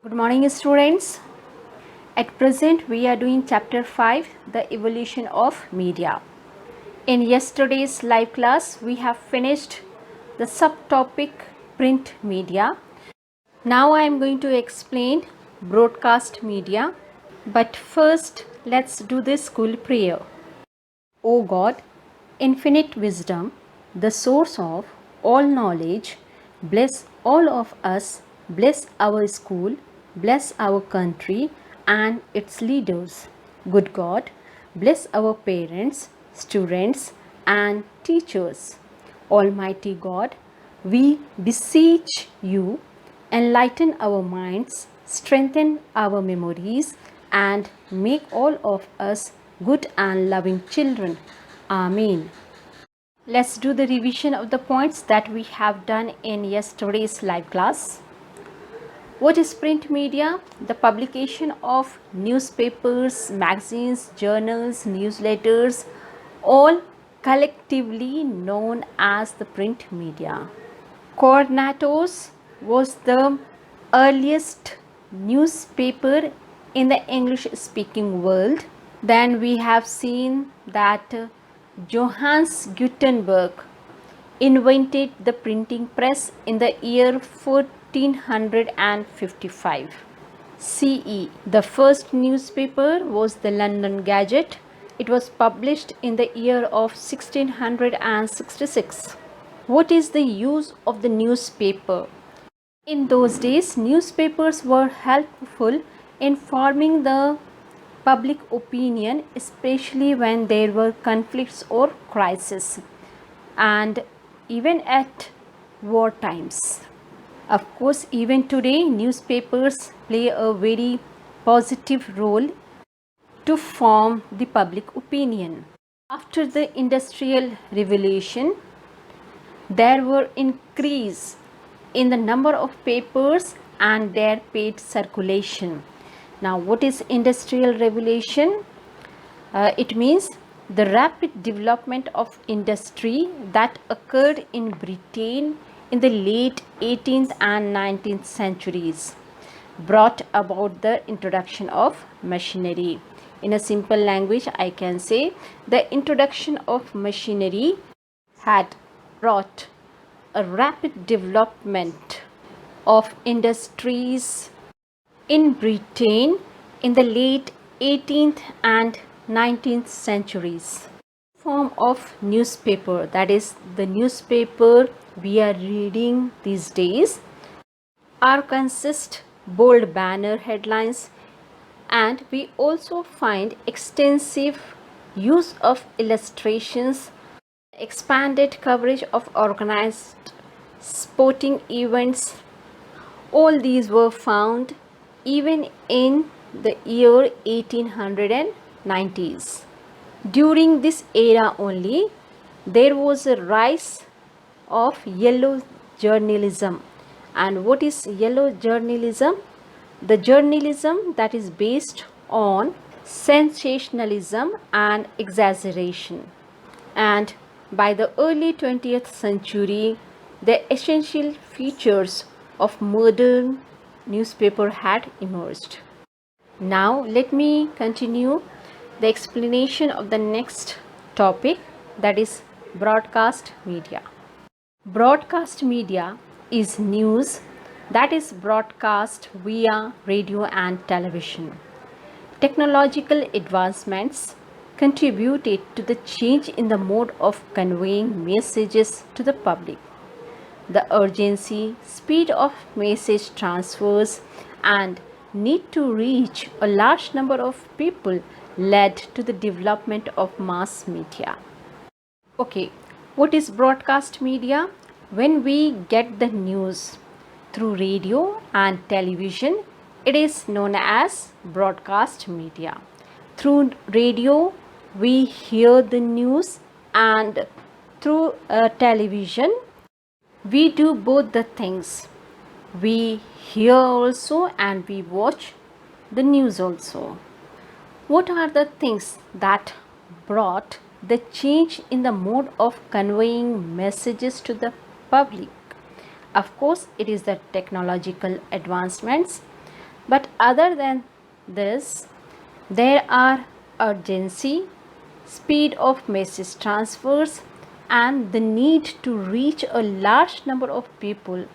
Good morning, students. At present, we are doing chapter 5, the evolution of media. In yesterday's live class, we have finished the subtopic print media. Now I am going to explain broadcast media. But first, let's do the school prayer. O God, infinite wisdom, the source of all knowledge, bless all of us, bless our school, bless our country and its leaders. Good God, bless our parents, students, and teachers. Almighty God, we beseech you, enlighten our minds, strengthen our memories, and make all of us good and loving children. Amen. Let's do the revision of the points that we have done in yesterday's live class. What is print media? The publication of newspapers, magazines, journals, newsletters, all collectively known as the print media. Coronato's was the earliest newspaper in the English speaking world. Then we have seen that Johannes Gutenberg invented the printing press in the year 1455 CE. The first newspaper was the London Gazette. It was published in the year of 1666. What is the use of the newspaper? In those days, newspapers were helpful in forming the public opinion, especially when there were conflicts or crises, and even at war times. Of course, even today, newspapers play a very positive role to form the public opinion. After the Industrial Revolution, there were increase in the number of papers and their paid circulation. Now, what is Industrial Revolution? It means the rapid development of industry that occurred in Britain in the late 18th and 19th centuries brought about the introduction of machinery. In a simple language, I can say the introduction of machinery had brought a rapid development of industries in Britain in the late 18th and 19th centuries. Form of newspaper, that is the newspaper we are reading these days, are consist bold banner headlines, and we also find extensive use of illustrations, expanded coverage of organized sporting events. All these were found even in the year 1890s. During this era only, there was a rise of yellow journalism. And what is yellow journalism? The journalism that is based on sensationalism and exaggeration. And by the early 20th century, the essential features of modern newspaper had emerged. Now let me continue the explanation of the next topic, that is broadcast media. Broadcast media is news that is broadcast via radio and television. Technological advancements contributed to the change in the mode of conveying messages to the public. The urgency, speed of message transfers, and need to reach a large number of people led to the development of mass media. Okay, what is broadcast media? When we get the news through radio and television, it is known as broadcast media. Through radio, we hear the news, and through television, we do both the things. We hear also and we watch the news also. What are the things that brought the change in the mode of conveying messages to the public? Of course, it is the technological advancements. But other than this, there are urgency, speed of message transfers, and the need to reach a large number of people.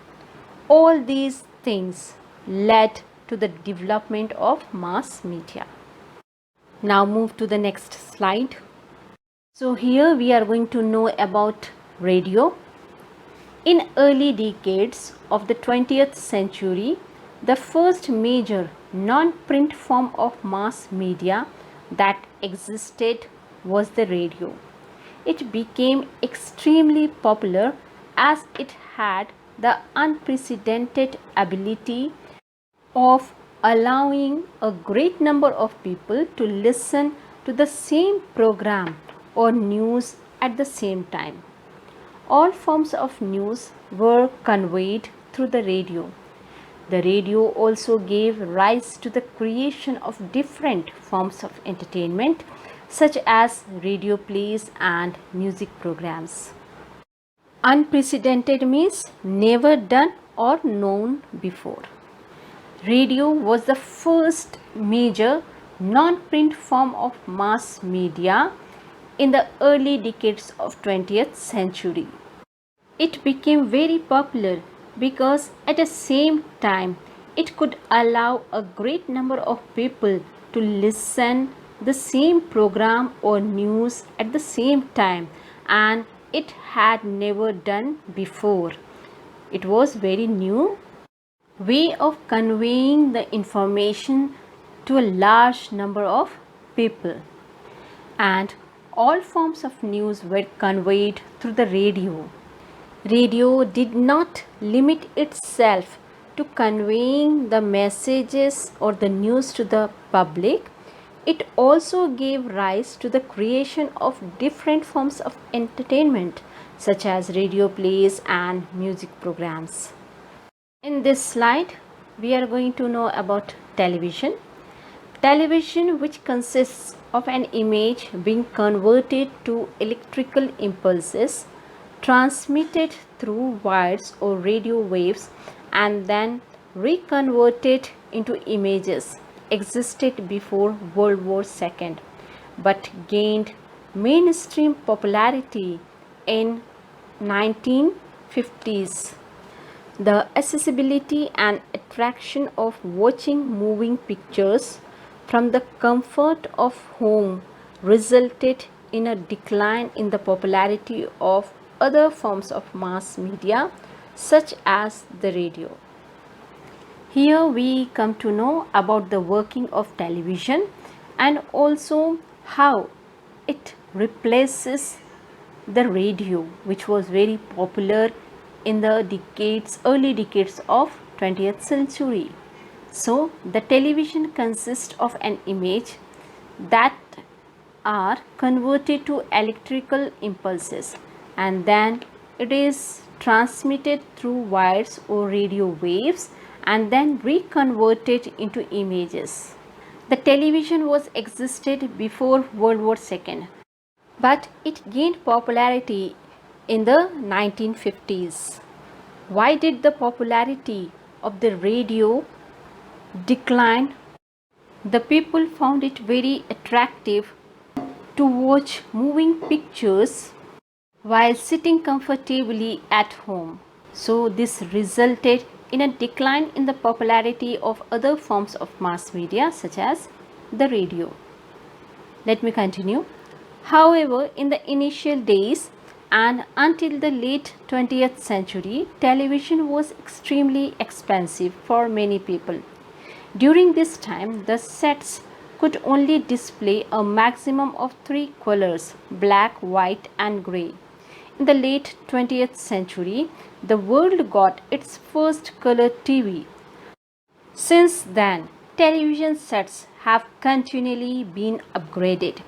All these things led to the development of mass media. Now move to the next slide. So here we are going to know about radio. In early decades of the 20th century, the first major non-print form of mass media that existed was the radio. It became extremely popular as it had the unprecedented ability of allowing a great number of people to listen to the same program or news at the same time. All forms of news were conveyed through the radio. The radio also gave rise to the creation of different forms of entertainment, such as radio plays and music programs. Unprecedented means never done or known before. Radio was the first major non-print form of mass media in the early decades of 20th century. It became very popular because at the same time it could allow a great number of people to listen the same program or news at the same time, and it had never done before. It was very new way of conveying the information to a large number of people, and all forms of news were conveyed through the radio. Radio did not limit itself to conveying the messages or the news to the public. It also gave rise to the creation of different forms of entertainment, such as radio plays and music programs. In this slide, we are going to know about television. Television, which consists of an image being converted to electrical impulses, transmitted through wires or radio waves and then reconverted into images, existed before World War II but gained mainstream popularity in 1950s. The accessibility and attraction of watching moving pictures from the comfort of home resulted in a decline in the popularity of other forms of mass media such as the radio. Here we come to know about the working of television and also how it replaces the radio, which was very popular in the early decades of 20th century. So the television consists of an image that are converted to electrical impulses and then it is transmitted through wires or radio waves and then reconverted into images. The television was existed before World War II, but it gained popularity in the 1950s. Why did the popularity of the radio decline? The people found it very attractive to watch moving pictures while sitting comfortably at home. So this resulted in a decline in the popularity of other forms of mass media such as the radio. Let me continue. However, in the initial days and until the late 20th century, television was extremely expensive for many people. During this time, the sets could only display a maximum of 3 colors: black, white and grey. In the late 20th century, the world got its first color TV. Since then, television sets have continually been upgraded.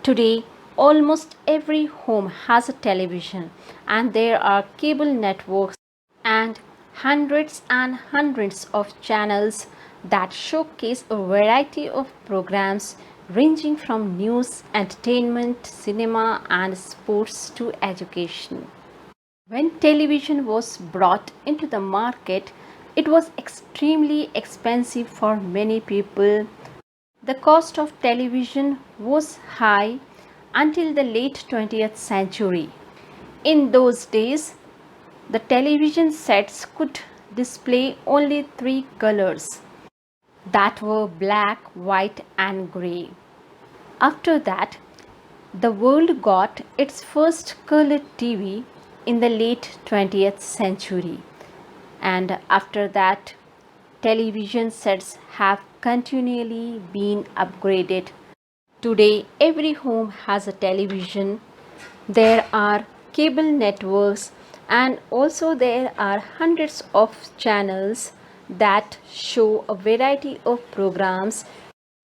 Today, almost every home has a television and there are cable networks and hundreds of channels that showcase a variety of programs ranging from news, entertainment, cinema and sports to education. When television was brought into the market, It was extremely expensive for many people. The cost of television was high until the late 20th century. In those days, the television sets could display only three colors, that were black, white, and grey. After that, the world got its first color TV in the late 20th century, and after that, television sets have continually been upgraded. Today, every home has a television. There are cable networks, and also there are hundreds of channels that show a variety of programs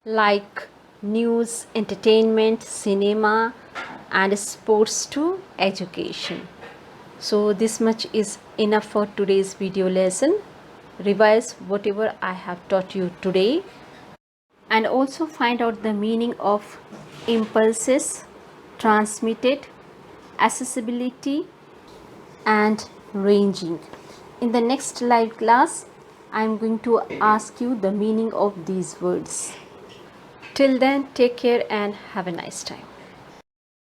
like news, entertainment, cinema, and sports to education. So this much is enough for today's video lesson. Revise whatever I have taught you today, and also find out the meaning of impulses, transmitted, accessibility, and ranging. In the next live class, I am going to ask you the meaning of these words. Till then, take care and have a nice time.